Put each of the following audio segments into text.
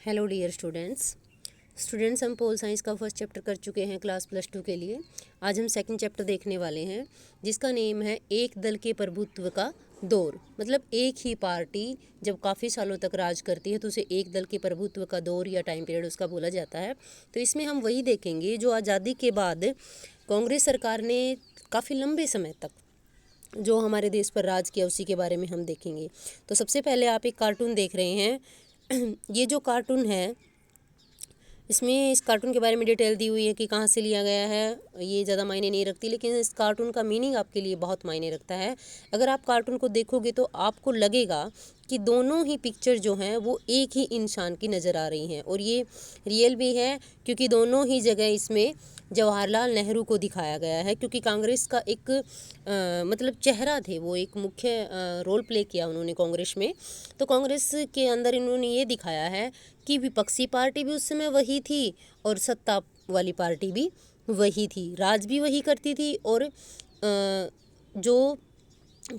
Hello dear students हम pol science का first chapter कर चुके हैं क्लास +2 के लिए। आज हम सेकंड चैप्टर देखने वाले हैं जिसका नेम है एक दल के प्रभुत्व का दौर। मतलब एक ही पार्टी जब काफ़ी सालों तक राज करती है तो उसे एक दल के प्रभुत्व का दौर या टाइम पीरियड उसका बोला जाता है। तो इसमें हम वही देखेंगे जो आज़ादी के बाद कांग्रेस सरकार ने काफ़ी लंबे समय तक जो हमारे देश पर राज किया उसी के बारे में हम देखेंगे। तो सबसे पहले आप एक कार्टून देख रहे हैं। ये जो कार्टून है इसमें इस कार्टून के बारे में डिटेल दी हुई है कि कहाँ से लिया गया है। ये ज़्यादा मायने नहीं रखती, लेकिन इस कार्टून का मीनिंग आपके लिए बहुत मायने रखता है। अगर आप कार्टून को देखोगे तो आपको लगेगा कि दोनों ही पिक्चर जो हैं वो एक ही इंसान की नज़र आ रही हैं, और ये रियल भी है क्योंकि दोनों ही जगह इसमें जवाहरलाल नेहरू को दिखाया गया है। क्योंकि कांग्रेस का एक मतलब चेहरा थे, वो एक मुख्य रोल प्ले किया उन्होंने कांग्रेस में। तो कांग्रेस के अंदर इन्होंने ये दिखाया है कि विपक्षी पार्टी भी उस समय वही थी और सत्ता वाली पार्टी भी वही थी, राज भी वही करती थी, और जो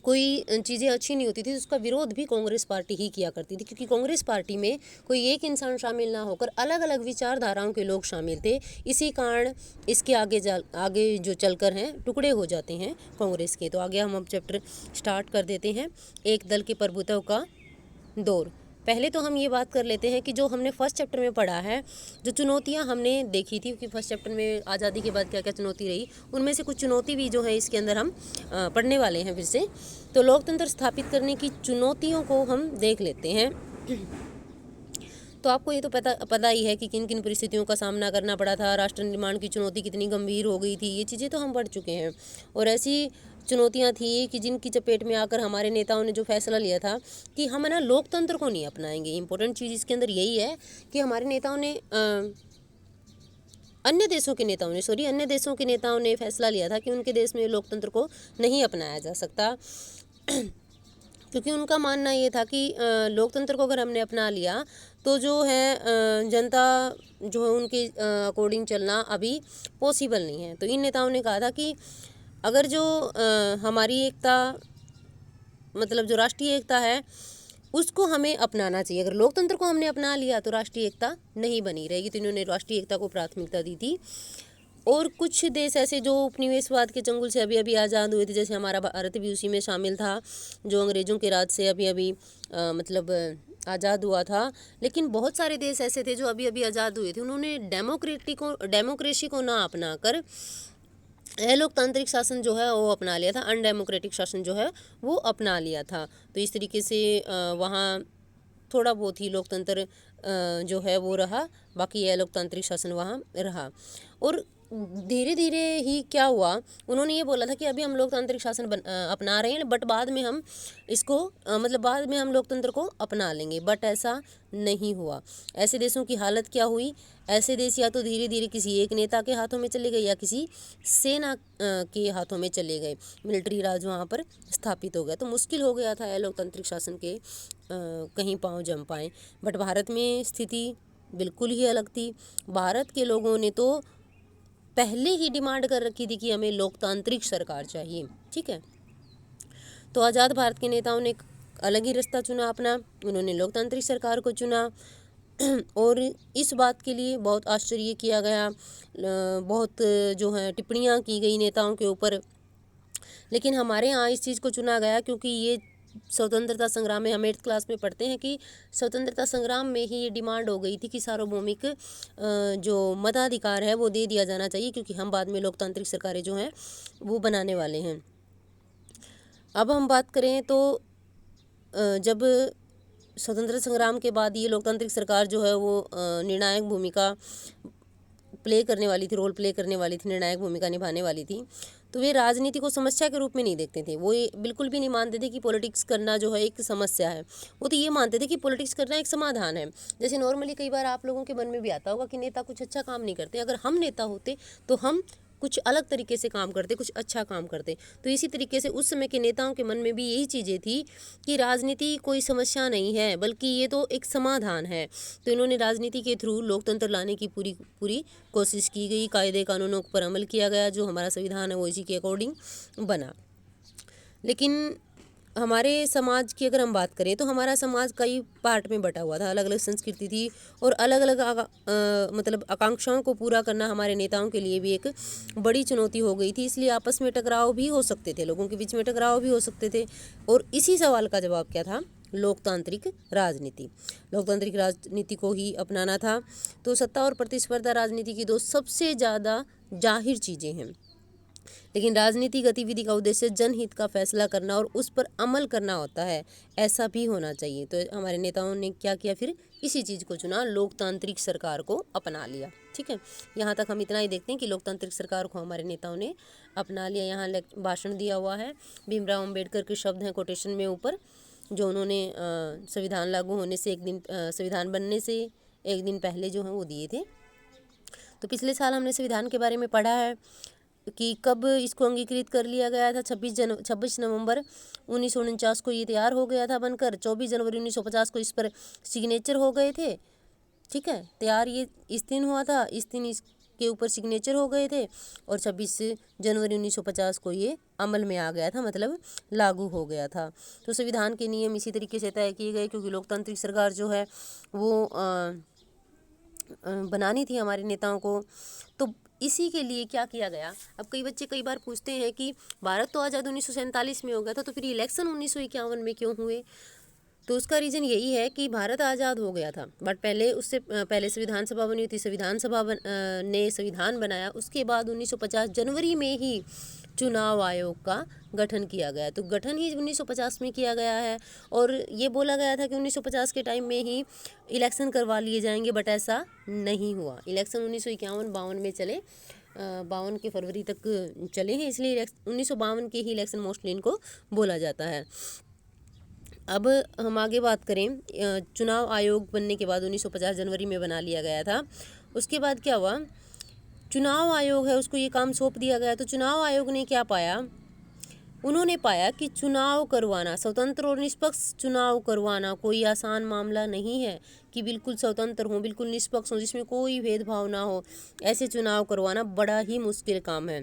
कोई चीज़ें अच्छी नहीं होती थी तो उसका विरोध भी कांग्रेस पार्टी ही किया करती थी। क्योंकि कांग्रेस पार्टी में कोई एक इंसान शामिल ना होकर अलग अलग विचारधाराओं के लोग शामिल थे। इसी कारण इसके आगे जो चलकर हैं टुकड़े हो जाते हैं कांग्रेस के। तो आगे हम अब चैप्टर स्टार्ट कर देते हैं, एक दल के प्रभुत्व का दौर। पहले तो हम ये बात कर लेते हैं कि जो हमने फर्स्ट चैप्टर में पढ़ा है, जो चुनौतियां हमने देखी थी कि फर्स्ट चैप्टर में आज़ादी के बाद क्या क्या चुनौती रही, उनमें से कुछ चुनौती भी जो है इसके अंदर हम पढ़ने वाले हैं फिर से। तो लोकतंत्र स्थापित करने की चुनौतियों को हम देख लेते हैं। तो आपको ये तो पता ही है कि किन किन परिस्थितियों का सामना करना पड़ा था, राष्ट्र निर्माण की चुनौती कितनी गंभीर हो गई थी, ये चीज़ें तो हम पढ़ चुके हैं। और ऐसी चुनौतियां थी कि जिनकी चपेट में आकर हमारे नेताओं ने जो फैसला लिया था कि हम ना लोकतंत्र को नहीं अपनाएंगे। इंपॉर्टेंट चीज़ इसके अंदर यही है कि हमारे नेताओं ने अन्य देशों के नेताओं ने फैसला लिया था कि उनके देश में लोकतंत्र को नहीं अपनाया जा सकता। क्योंकि उनका मानना ये था कि लोकतंत्र को अगर हमने अपना लिया तो जो है जनता जो है उनके अकॉर्डिंग चलना अभी पॉसिबल नहीं है। तो इन नेताओं ने कहा था कि अगर जो हमारी एकता मतलब जो राष्ट्रीय एकता है उसको हमें अपनाना चाहिए। अगर लोकतंत्र को हमने अपना लिया तो राष्ट्रीय एकता नहीं बनी रहेगी। तो इन्होंने राष्ट्रीय एकता को प्राथमिकता दी थी। और कुछ देश ऐसे जो उपनिवेशवाद के चंगुल से अभी अभी आज़ाद हुए थे, जैसे हमारा भारत भी उसी में शामिल था, जो अंग्रेज़ों के राज से अभी अभी मतलब आज़ाद हुआ था। लेकिन बहुत सारे देश ऐसे थे जो अभी अभी आज़ाद हुए थे, उन्होंने डेमोक्रेसी को ना अपना कर लोकतांत्रिक शासन जो है वो अपना लिया था, अनडेमोक्रेटिक शासन जो है वो अपना लिया था। तो इस तरीके से वहाँ थोड़ा बहुत ही लोकतंत्र जो है वो रहा, बाकी यह लोकतांत्रिक शासन वहाँ रहा। और धीरे धीरे ही क्या हुआ, उन्होंने ये बोला था कि अभी हम लोकतांत्रिक शासन अपना रहे हैं, बट बाद में हम इसको मतलब बाद में हम लोकतंत्र को अपना लेंगे, बट ऐसा नहीं हुआ। ऐसे देशों की हालत क्या हुई, ऐसे देश या तो धीरे धीरे किसी एक नेता के हाथों में चले गए या किसी सेना के हाथों में चले गए, मिलिट्री राज वहाँ पर स्थापित हो गया। तो मुश्किल हो गया था लोकतांत्रिक शासन के कहीं पाँव जम पाएँ। बट भारत में स्थिति बिल्कुल ही अलग थी। भारत के लोगों ने तो पहले ही डिमांड कर रखी थी कि हमें लोकतांत्रिक सरकार चाहिए। ठीक है, तो आज़ाद भारत के नेताओं ने अलग ही रास्ता चुना अपना, उन्होंने लोकतांत्रिक सरकार को चुना। और इस बात के लिए बहुत आश्चर्य किया गया, बहुत जो है टिप्पणियाँ की गई नेताओं के ऊपर। लेकिन हमारे यहाँ इस चीज़ को चुना गया क्योंकि ये स्वतंत्रता संग्राम में हम 8th क्लास में पढ़ते हैं कि स्वतंत्रता संग्राम में ही ये डिमांड हो गई थी कि सार्वभौमिक जो मताधिकार है वो दे दिया जाना चाहिए, क्योंकि हम बाद में लोकतांत्रिक सरकारें जो हैं वो बनाने वाले हैं। अब हम बात करें तो जब स्वतंत्रता संग्राम के बाद ये लोकतांत्रिक सरकार जो है वो निर्णायक भूमिका रोल प्ले करने वाली थी, निर्णायक भूमिका निभाने वाली थी, तो वे राजनीति को समस्या के रूप में नहीं देखते थे। वो ये बिल्कुल भी नहीं मानते थे कि पॉलिटिक्स करना जो है एक समस्या है। वो तो ये मानते थे कि पॉलिटिक्स करना एक समाधान है। जैसे नॉर्मली कई बार आप लोगों के मन में भी आता होगा कि नेता कुछ अच्छा काम नहीं करते, अगर हम नेता होते तो हम कुछ अलग तरीके से काम करते, कुछ अच्छा काम करते। तो इसी तरीके से उस समय के नेताओं के मन में भी यही चीज़ें थी कि राजनीति कोई समस्या नहीं है, बल्कि ये तो एक समाधान है। तो इन्होंने राजनीति के थ्रू लोकतंत्र लाने की पूरी कोशिश की गई, कायदे कानूनों पर अमल किया गया, जो हमारा संविधान है वो इसी के अकॉर्डिंग बना। लेकिन हमारे समाज की अगर हम बात करें तो हमारा समाज कई पार्ट में बटा हुआ था, अलग अलग संस्कृति थी और अलग अलग मतलब आकांक्षाओं को पूरा करना हमारे नेताओं के लिए भी एक बड़ी चुनौती हो गई थी। इसलिए आपस में टकराव भी हो सकते थे, लोगों के बीच में टकराव भी हो सकते थे। और इसी सवाल का जवाब क्या था? लोकतांत्रिक राजनीति। लोकतांत्रिक राजनीति को ही अपनाना था। तो सत्ता और प्रतिस्पर्धा राजनीति की दो सबसे ज़्यादा जाहिर चीज़ें हैं, लेकिन राजनीति गतिविधि का उद्देश्य जनहित का फैसला करना और उस पर अमल करना होता है, ऐसा भी होना चाहिए। तो हमारे नेताओं ने क्या किया? फिर इसी चीज़ को चुना, लोकतांत्रिक सरकार को अपना लिया। ठीक है, यहाँ तक हम इतना ही देखते हैं कि लोकतांत्रिक सरकार को हमारे नेताओं ने अपना लिया। यहाँ भाषण दिया हुआ है, भीमराव अम्बेडकर के शब्द हैं कोटेशन में ऊपर, जो उन्होंने संविधान लागू होने से संविधान बनने से एक दिन पहले जो हैं वो दिए थे। तो पिछले साल हमने संविधान के बारे में पढ़ा है कि कब इसको अंगीकृत कर लिया गया था। 26 नवंबर 1949 को ये तैयार हो गया था बनकर। 24 जनवरी 1950 को इस पर सिग्नेचर हो गए थे। ठीक है, तैयार ये इस दिन हुआ था, इस दिन इसके ऊपर सिग्नेचर हो गए थे और 26 जनवरी 1950 को ये अमल में आ गया था, मतलब लागू हो गया था। तो संविधान के नियम इसी तरीके से तय किए गए, क्योंकि लोकतांत्रिक सरकार जो है वो बनानी थी हमारे नेताओं को। तो इसी के लिए क्या किया गया? अब कई बच्चे कई बार पूछते हैं कि भारत तो आज़ाद 1947 में हो गया था, तो फिर इलेक्शन 1951 में क्यों हुए? तो उसका रीज़न यही है कि भारत आज़ाद हो गया था, बट उससे पहले संविधान सभा बनी थी। संविधान सभा ने संविधान बनाया, उसके बाद 1950 जनवरी में ही चुनाव आयोग का गठन किया गया। तो गठन ही 1950 में किया गया है और ये बोला गया था कि 1950 के टाइम में ही इलेक्शन करवा लिए जाएंगे, बट ऐसा नहीं हुआ। इलेक्शन 1951-52 में चले, 52 के फरवरी तक चले हैं, इसलिए 1952 के ही इलेक्शन मोस्टली इनको बोला जाता है। अब हम आगे बात करें, चुनाव आयोग बनने के बाद 1950 जनवरी में बना लिया गया था। उसके बाद क्या हुआ? चुनाव आयोग है, उसको ये काम सौंप दिया गया। तो चुनाव आयोग ने क्या पाया? उन्होंने पाया कि चुनाव करवाना, स्वतंत्र और निष्पक्ष चुनाव करवाना कोई आसान मामला नहीं है कि बिल्कुल स्वतंत्र हो, बिल्कुल निष्पक्ष हो, जिसमें कोई भेदभाव ना हो, ऐसे चुनाव करवाना बड़ा ही मुश्किल काम है।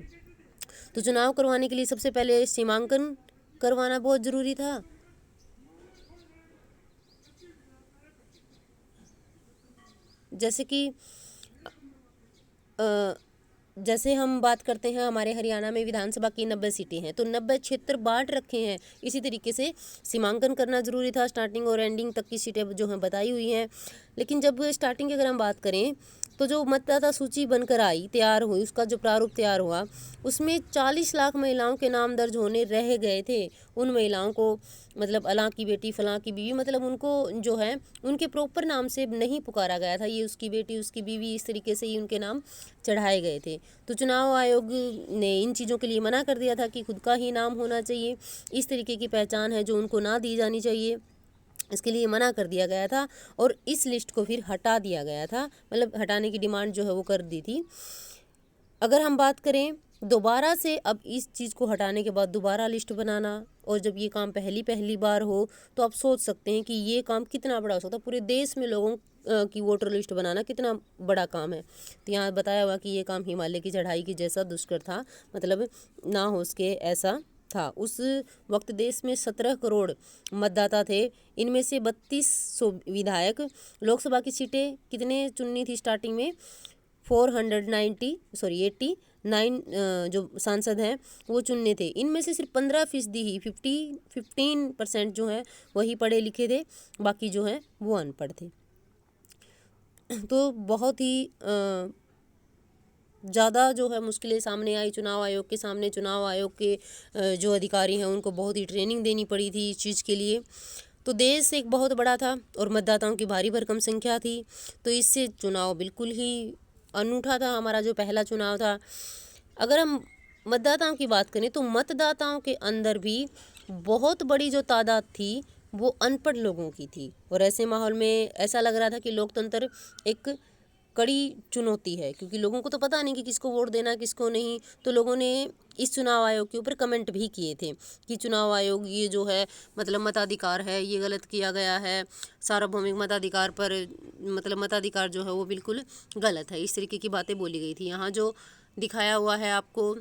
तो चुनाव करवाने के लिए सबसे पहले सीमांकन करवाना बहुत ज़रूरी था। जैसे कि जैसे हम बात करते हैं, हमारे हरियाणा में विधानसभा की 90 सीटें हैं, तो 90 क्षेत्र बांट रखे हैं। इसी तरीके से सीमांकन करना ज़रूरी था। स्टार्टिंग और एंडिंग तक की सीटें जो हैं बताई हुई हैं। लेकिन जब स्टार्टिंग की अगर हम बात करें तो जो मतदाता सूची बनकर आई, तैयार हुई, उसका जो प्रारूप तैयार हुआ, उसमें 40 लाख महिलाओं के नाम दर्ज होने रह गए थे। उन महिलाओं को मतलब अलां की बेटी, फलां की बीवी, मतलब उनको जो है उनके प्रॉपर नाम से नहीं पुकारा गया था। ये उसकी बेटी, उसकी बीवी, इस तरीके से ही उनके नाम चढ़ाए गए थे। तो चुनाव आयोग ने इन चीज़ों के लिए मना कर दिया था कि खुद का ही नाम होना चाहिए, इस तरीके की पहचान है जो उनको ना दी जानी चाहिए, इसके लिए मना कर दिया गया था। और इस लिस्ट को फिर हटा दिया गया था, मतलब हटाने की डिमांड जो है वो कर दी थी। अगर हम बात करें दोबारा से, अब इस चीज़ को हटाने के बाद दोबारा लिस्ट बनाना, और जब ये काम पहली बार हो, तो आप सोच सकते हैं कि ये काम कितना बड़ा हो सकता है। पूरे देश में लोगों की वोटर लिस्ट बनाना कितना बड़ा काम है। तो यहाँ बताया हुआ कि ये काम हिमालय की चढ़ाई की जैसा दुष्कर था, मतलब ना हो सके ऐसा था। उस वक्त देश में 17 करोड़ मतदाता थे। इनमें से 3200 विधायक, लोकसभा की सीटें कितने चुननी थी स्टार्टिंग में? 89 जो सांसद हैं वो चुनने थे। इनमें से सिर्फ 15% ही 15% जो हैं वही पढ़े लिखे थे, बाकी जो हैं वो अनपढ़ थे। तो बहुत ही ज़्यादा जो है मुश्किलें सामने आई चुनाव आयोग के सामने। चुनाव आयोग के जो अधिकारी हैं उनको बहुत ही ट्रेनिंग देनी पड़ी थी इस चीज़ के लिए। तो देश एक बहुत बड़ा था और मतदाताओं की भारी भरकम संख्या थी, तो इससे चुनाव बिल्कुल ही अनूठा था, हमारा जो पहला चुनाव था। अगर हम मतदाताओं की बात करें तो मतदाताओं के अंदर भी बहुत बड़ी जो तादाद थी वो अनपढ़ लोगों की थी। और ऐसे माहौल में ऐसा लग रहा था कि लोकतंत्र एक कड़ी चुनौती है, क्योंकि लोगों को तो पता नहीं कि किसको वोट देना किसको नहीं। तो लोगों ने इस चुनाव आयोग के ऊपर कमेंट भी किए थे कि चुनाव आयोग ये जो है मतलब मताधिकार है ये गलत किया गया है, सार्वभौमिक मताधिकार पर मतलब मताधिकार जो है वो बिल्कुल गलत है, इस तरीके की बातें बोली गई थी। यहाँ जो दिखाया हुआ है आपको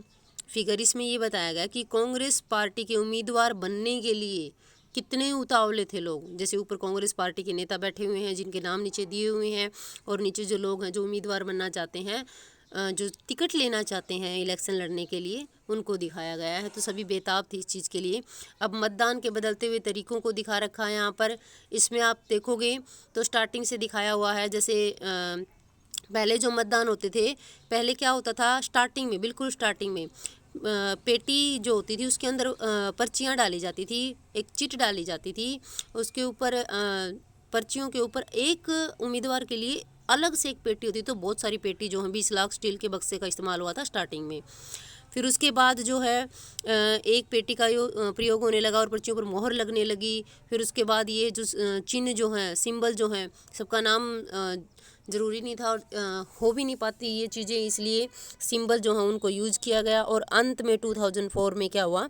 फिगर इसमें ये बताया गया कि कांग्रेस पार्टी के उम्मीदवार बनने के लिए कितने उतावले थे लोग। जैसे ऊपर कांग्रेस पार्टी के नेता बैठे हुए हैं जिनके नाम नीचे दिए हुए हैं, और नीचे जो लोग हैं जो उम्मीदवार बनना चाहते हैं, जो टिकट लेना चाहते हैं इलेक्शन लड़ने के लिए, उनको दिखाया गया है। तो सभी बेताब थे इस चीज़ के लिए। अब मतदान के बदलते हुए तरीकों को दिखा रखा है यहाँ पर। इसमें आप देखोगे तो स्टार्टिंग से दिखाया हुआ है। जैसे पहले जो मतदान होते थे, पहले क्या होता था, स्टार्टिंग में, बिल्कुल स्टार्टिंग में पेटी जो होती थी उसके अंदर पर्चियाँ डाली जाती थी, एक चिट डाली जाती थी। उसके ऊपर पर्चियों के ऊपर एक उम्मीदवार के लिए अलग से एक पेटी होती, तो बहुत सारी पेटी जो है 20 लाख स्टील के बक्से का इस्तेमाल हुआ था स्टार्टिंग में। फिर उसके बाद जो है एक पेटी का प्रयोग होने लगा और पर्चियों पर मोहर लगने लगी। फिर उसके बाद ये जो चिन्ह जो हैं, सिंबल जो हैं, सबका नाम ज़रूरी नहीं था और हो भी नहीं पाती ये चीज़ें, इसलिए सिंबल जो हैं उनको यूज़ किया गया। और अंत में 2004 में क्या हुआ,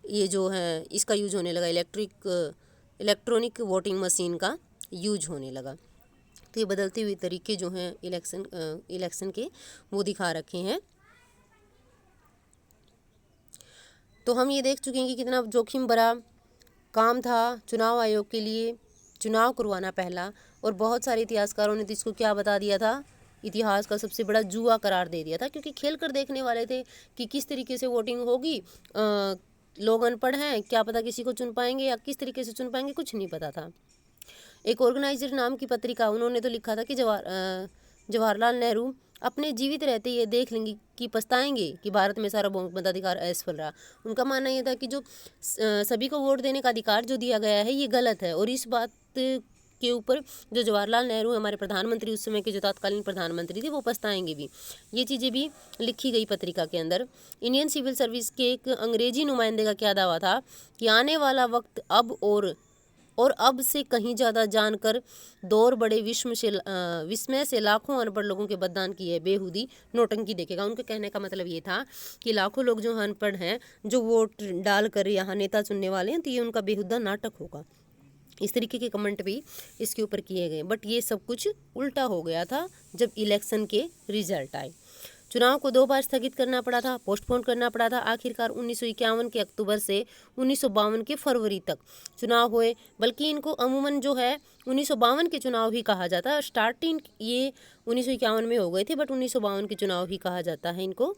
ये जो है इसका यूज होने लगा, इलेक्ट्रॉनिक वोटिंग मशीन का यूज होने लगा। तो ये बदलते हुए तरीके जो हैं इलेक्शन के, वो दिखा रखे हैं। तो हम ये देख चुके हैं कि कितना जोखिम भरा काम था चुनाव आयोग के लिए चुनाव करवाना पहला। और बहुत सारे इतिहासकारों ने तो इसको क्या बता दिया था, इतिहास का सबसे बड़ा जुआ करार दे दिया था, क्योंकि खेल कर देखने वाले थे कि किस तरीके से वोटिंग होगी। लोग अनपढ़ हैं, क्या पता किसी को चुन पाएंगे या किस तरीके से चुन पाएंगे, कुछ नहीं पता था। एक ऑर्गेनाइजर नाम की पत्रिका, उन्होंने तो लिखा था कि जवाहरलाल नेहरू अपने जीवित रहते ये देख लेंगे कि पछताएंगे कि भारत में सार्वभौमिक मताधिकार असफल रहा। उनका मानना ये था कि जो सभी को वोट देने का अधिकार जो दिया गया है ये गलत है। और इस बात के ऊपर जो जवाहरलाल नेहरू हमारे प्रधानमंत्री उस समय के जो तत्कालीन प्रधानमंत्री थे, वो पछताएंगे भी। ये चीज़ें भी लिखी गई पत्रिका के अंदर। इंडियन सिविल सर्विस के एक अंग्रेजी नुमाइंदे का क्या दावा था कि आने वाला वक्त अब और अब से कहीं ज़्यादा जानकर दौर बड़े विस्मय से लाखों अनपढ़ लोगों के मतदान की है बेहूदी नौटंकी देखेगा। उनके कहने का मतलब ये था कि लाखों लोग जो अनपढ़ हैं, जो वोट डालकर यहाँ नेता चुनने वाले हैं, तो ये उनका बेहुदा नाटक होगा। इस तरीके के कमेंट भी इसके ऊपर किए गए। बट ये सब कुछ उल्टा हो गया था जब इलेक्शन के रिजल्ट आए। चुनाव को 2 बार स्थगित करना पड़ा था, पोस्टपोन करना पड़ा था। आखिरकार 1951 के अक्टूबर से 1952 के फरवरी तक चुनाव हुए। बल्कि इनको अमूमन जो है 1952 के चुनाव ही कहा जाता है। स्टार्टिंग ये 1951 में हो गए थे, बट 1952 के चुनाव ही कहा जाता है इनको।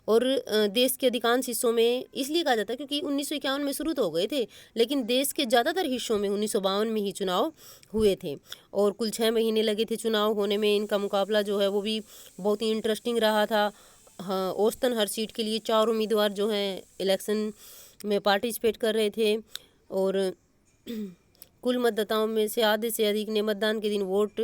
और देश के अधिकांश हिस्सों में इसलिए कहा जाता है क्योंकि 1951 में शुरू तो हो गए थे, लेकिन देश के ज़्यादातर हिस्सों में 1952 में ही चुनाव हुए थे। और कुल 6 महीने लगे थे चुनाव होने में। इनका मुकाबला जो है वो भी बहुत ही इंटरेस्टिंग रहा था। हाँ, औसतन हर सीट के लिए 4 उम्मीदवार जो हैं इलेक्शन में पार्टिसिपेट कर रहे थे। और कुल मतदाताओं में से आधे से अधिक ने मतदान के दिन वोट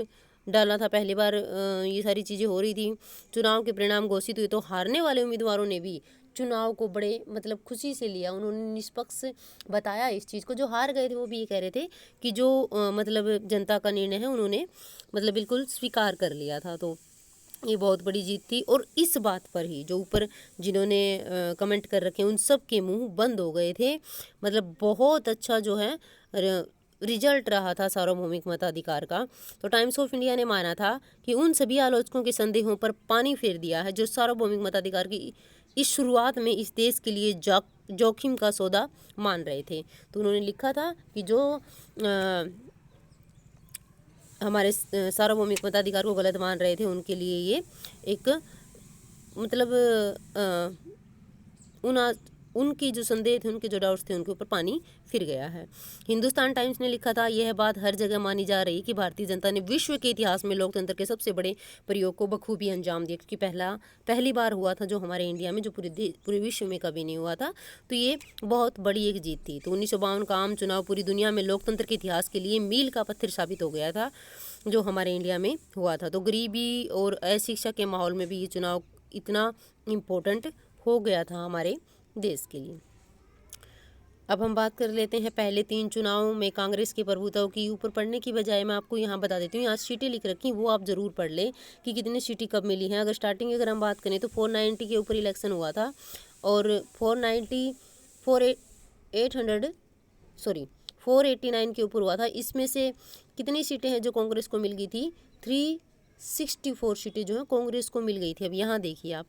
डाला था। पहली बार ये सारी चीज़ें हो रही थी। चुनाव के परिणाम घोषित हुए तो हारने वाले उम्मीदवारों ने भी चुनाव को बड़े खुशी से लिया। उन्होंने निष्पक्ष बताया इस चीज़ को। जो हार गए थे वो भी ये कह रहे थे कि जो जनता का निर्णय है उन्होंने बिल्कुल स्वीकार कर लिया था। तो ये बहुत बड़ी जीत थी। और इस बात पर ही जो ऊपर जिन्होंने कमेंट कर रखे उन सब के मुंह बंद हो गए थे। बहुत अच्छा जो है रिजल्ट रहा था सार्वभौमिक मताधिकार का। तो टाइम्स ऑफ इंडिया ने माना था कि उन सभी आलोचकों के संदेहों पर पानी फेर दिया है जो सार्वभौमिक मताधिकार की इस शुरुआत में इस देश के लिए जोखिम का सौदा मान रहे थे। तो उन्होंने लिखा था कि जो हमारे सार्वभौमिक मताधिकार को गलत मान रहे थे उनके लिए ये एक उनकी जो संदेह थे, उनके जो डाउट्स थे, उनके ऊपर पानी फिर गया है। हिंदुस्तान टाइम्स ने लिखा था, यह बात हर जगह मानी जा रही कि भारतीय जनता ने विश्व के इतिहास में लोकतंत्र के सबसे बड़े प्रयोग को बखूबी अंजाम दिया, क्योंकि पहली बार हुआ था जो हमारे इंडिया में, जो पूरे विश्व में कभी नहीं हुआ था। तो ये बहुत बड़ी एक जीत थी। तो 1952 का आम चुनाव पूरी दुनिया में लोकतंत्र के इतिहास के लिए मील का पत्थर साबित हो गया था जो हमारे इंडिया में हुआ था। तो गरीबी और अशिक्षा के माहौल में भी ये चुनाव इतना इम्पोर्टेंट हो गया था हमारे देश के लिए। अब हम बात कर लेते हैं पहले 3 चुनावों में कांग्रेस के प्रभुत्व की। ऊपर पढ़ने की बजाय मैं आपको यहाँ बता देती हूँ, यहाँ सीटें लिख रखी, वो आप ज़रूर पढ़ लें कि कितनी सीटें कब मिली हैं। अगर स्टार्टिंग अगर हम बात करें तो 490 के ऊपर इलेक्शन हुआ था और 489 के ऊपर हुआ था। इसमें से कितनी सीटें हैं जो कांग्रेस को मिल गई थी? 64 सीटें जो है कांग्रेस को मिल गई थी। अब यहाँ देखिए आप,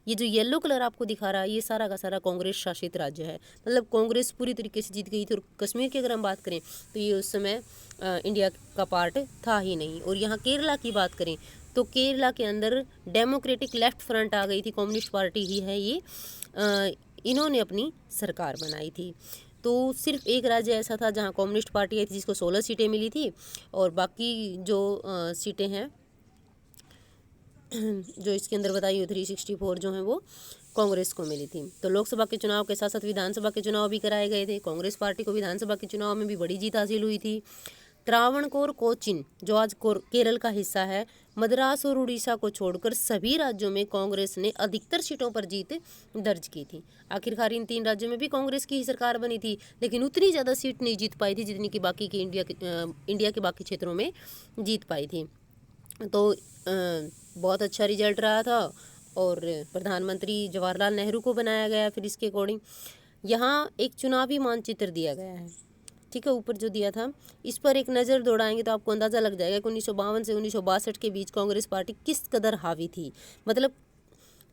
ये जो येलो कलर आपको दिखा रहा है ये सारा का सारा कांग्रेस शासित राज्य है, मतलब कांग्रेस पूरी तरीके से जीत गई थी। और कश्मीर की अगर हम बात करें तो ये उस समय इंडिया का पार्ट था ही नहीं। और यहाँ केरला की बात करें तो केरला के अंदर डेमोक्रेटिक लेफ्ट फ्रंट आ गई थी, कम्युनिस्ट पार्टी ही है ये, इन्होंने अपनी सरकार बनाई थी। तो सिर्फ एक राज्य ऐसा था जहाँ कम्युनिस्ट पार्टी आई थी जिसको 16 सीटें मिली थी, और बाकी जो सीटें हैं जो इसके अंदर बताई हुई 364 जो हैं वो कांग्रेस को मिली थी। तो लोकसभा के चुनाव के साथ साथ विधानसभा के चुनाव भी कराए गए थे। कांग्रेस पार्टी को विधानसभा के चुनाव में भी बड़ी जीत हासिल हुई थी। त्रावणकोर कोचीन जो आज केरल का हिस्सा है, मद्रास और उड़ीसा को छोड़कर सभी राज्यों में कांग्रेस ने अधिकतर सीटों पर जीत दर्ज की थी। आखिरकार इन 3 राज्यों में भी कांग्रेस की ही सरकार बनी थी, लेकिन उतनी ज़्यादा सीट नहीं जीत पाई थी जितनी कि बाकी के इंडिया के बाकी क्षेत्रों में जीत पाई थी। तो बहुत अच्छा रिजल्ट रहा था और प्रधानमंत्री जवाहरलाल नेहरू को बनाया गया। फिर इसके अकॉर्डिंग यहाँ एक चुनावी मानचित्र दिया गया है, ठीक है, ऊपर जो दिया था इस पर एक नज़र दौड़ाएंगे तो आपको अंदाज़ा लग जाएगा कि 1952 से 1962 के बीच कांग्रेस पार्टी किस कदर हावी थी। मतलब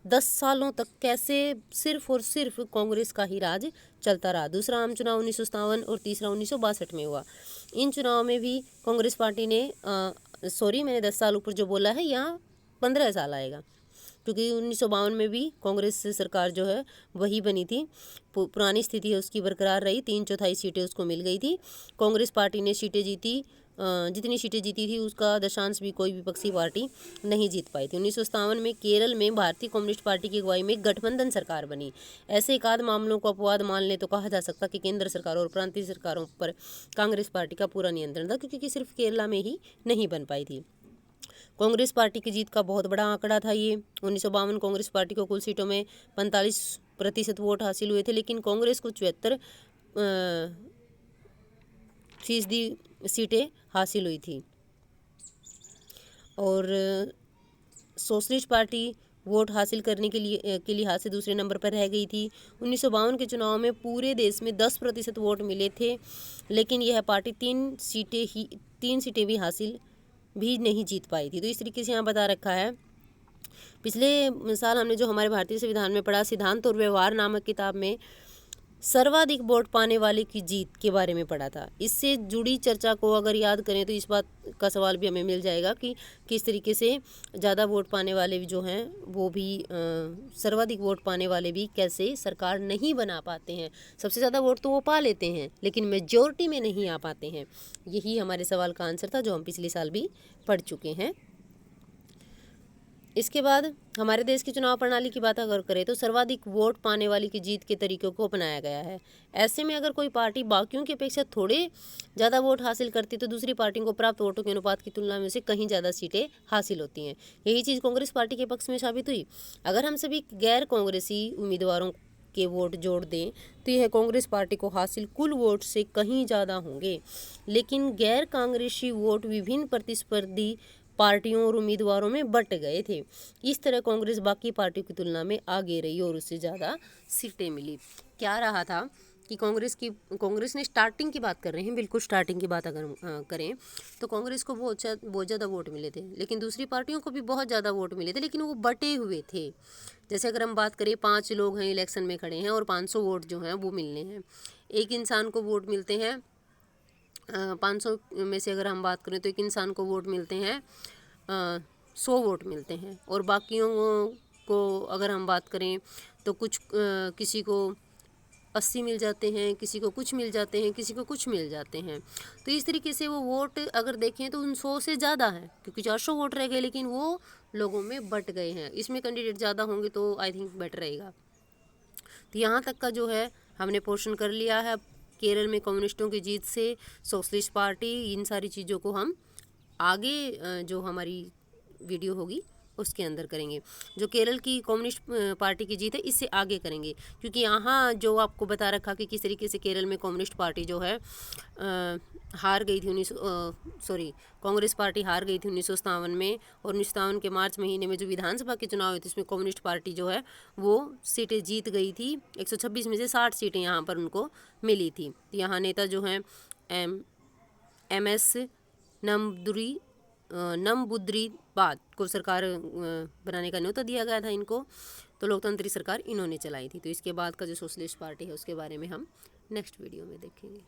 10 सालों तक कैसे सिर्फ और सिर्फ कांग्रेस का ही राज चलता रहा। दूसरा आम चुनाव 1957 और तीसरा 1962 में हुआ। इन चुनाव में भी कांग्रेस पार्टी ने मैंने 10 साल ऊपर जो बोला है, यहाँ 15 साल आएगा, क्योंकि 1952 में भी कांग्रेस सरकार जो है वही बनी थी, पुरानी स्थिति है उसकी बरकरार रही। 3/4 सीटें उसको मिल गई थी। कांग्रेस पार्टी ने सीटें जीती, जितनी सीटें जीती थी उसका दशांश भी कोई विपक्षी पार्टी नहीं जीत पाई थी। 1957 में केरल में भारतीय कम्युनिस्ट पार्टी की अगुवाई में गठबंधन सरकार बनी। ऐसे एकाध मामलों को अपवाद मान ले तो कहा जा सकता कि केंद्र सरकारों और प्रांतीय सरकारों पर कांग्रेस पार्टी का पूरा नियंत्रण था, क्योंकि सिर्फ केरला में ही नहीं बन पाई थी। कांग्रेस पार्टी की जीत का बहुत बड़ा आंकड़ा था ये। 1952 कांग्रेस पार्टी को कुल सीटों में 45% वोट हासिल हुए थे, लेकिन कांग्रेस को 74% सीटें हासिल हुई थी। और सोशलिस्ट पार्टी वोट हासिल करने के लिहाज से दूसरे नंबर पर रह गई थी। 1952 के चुनाव में पूरे देश में 10% वोट मिले थे, लेकिन यह पार्टी 3 सीटें भी हासिल भी नहीं जीत पाई थी। तो इस तरीके से यहाँ बता रखा है। पिछले साल हमने जो हमारे भारतीय संविधान में पढ़ा, सिद्धांत और व्यवहार नामक किताब में सर्वाधिक वोट पाने वाले की जीत के बारे में पढ़ा था। इससे जुड़ी चर्चा को अगर याद करें तो इस बात का सवाल भी हमें मिल जाएगा कि किस तरीके से ज़्यादा वोट पाने वाले भी जो हैं वो भी सर्वाधिक वोट पाने वाले भी कैसे सरकार नहीं बना पाते हैं। सबसे ज़्यादा वोट तो वो पा लेते हैं, लेकिन मेजॉरिटी में नहीं आ पाते हैं। यही हमारे सवाल का आंसर था जो हम पिछले साल भी पढ़ चुके हैं। इसके बाद हमारे देश की चुनाव प्रणाली की बात अगर करें तो सर्वाधिक वोट पाने वाली की जीत के तरीकों को अपनाया गया है। ऐसे में अगर कोई पार्टी बाकियों की अपेक्षा थोड़े ज़्यादा वोट हासिल करती तो दूसरी पार्टियों को प्राप्त वोटों के अनुपात की तुलना में से कहीं ज़्यादा सीटें हासिल होती हैं। यही चीज़ कांग्रेस पार्टी के पक्ष में साबित हुई। अगर हम सभी गैर कांग्रेसी उम्मीदवारों के वोट जोड़ दें तो यह कांग्रेस पार्टी को हासिल कुल वोट से कहीं ज़्यादा होंगे, लेकिन गैर कांग्रेसी वोट विभिन्न प्रतिस्पर्धी पार्टियों और उम्मीदवारों में बट गए थे। इस तरह कांग्रेस बाकी पार्टियों की तुलना में आगे रही और उससे ज़्यादा सीटें मिली। क्या रहा था कि कांग्रेस ने स्टार्टिंग की बात कर रहे हैं, बिल्कुल स्टार्टिंग की बात अगर करें तो कांग्रेस को बहुत ज़्यादा वोट मिले थे, लेकिन दूसरी पार्टियों को भी बहुत ज़्यादा वोट मिले थे, लेकिन वो बटे हुए थे। जैसे अगर हम बात करें 5 लोग हैं इलेक्शन में खड़े हैं और 500 वोट जो हैं वो मिलने हैं। एक इंसान को वोट मिलते हैं 500 में से अगर हम बात करें तो एक इंसान को वोट मिलते हैं 100 वोट मिलते हैं, और बाकियों को अगर हम बात करें तो कुछ किसी को 80 मिल जाते हैं, किसी को कुछ मिल जाते हैं, किसी को कुछ मिल जाते हैं। तो इस तरीके से वो वोट अगर देखें तो उन 100 से ज़्यादा है, क्योंकि 400 वोट रह गए लेकिन वो लोगों में बट गए हैं। इसमें कैंडिडेट ज़्यादा होंगे तो आई थिंक बेटर रहेगा। तो यहाँ तक का जो है हमने पोर्शन कर लिया है। केरल में कम्युनिस्टों की जीत से सोशलिस्ट पार्टी, इन सारी चीज़ों को हम आगे जो हमारी वीडियो होगी उसके अंदर करेंगे। जो केरल की कम्युनिस्ट पार्टी की जीत है इससे आगे करेंगे, क्योंकि यहाँ जो आपको बता रखा कि किस तरीके से केरल में कम्युनिस्ट पार्टी जो है हार गई थी कांग्रेस पार्टी हार गई थी 1957 में, और 1957 के मार्च महीने में जो विधानसभा के चुनाव हुए थे इसमें कम्युनिस्ट पार्टी जो है वो सीटें जीत गई थी। 126 में से 60 सीटें यहाँ पर उनको मिली थी। यहाँ नेता जो हैं MS नमदुरी नमबुद्रीबाद को सरकार बनाने का न्योता दिया गया था इनको, तो लोकतंत्री सरकार इन्होंने चलाई थी। तो इसके बाद का जो सोशलिस्ट पार्टी है उसके बारे में हम नेक्स्ट वीडियो में देखेंगे।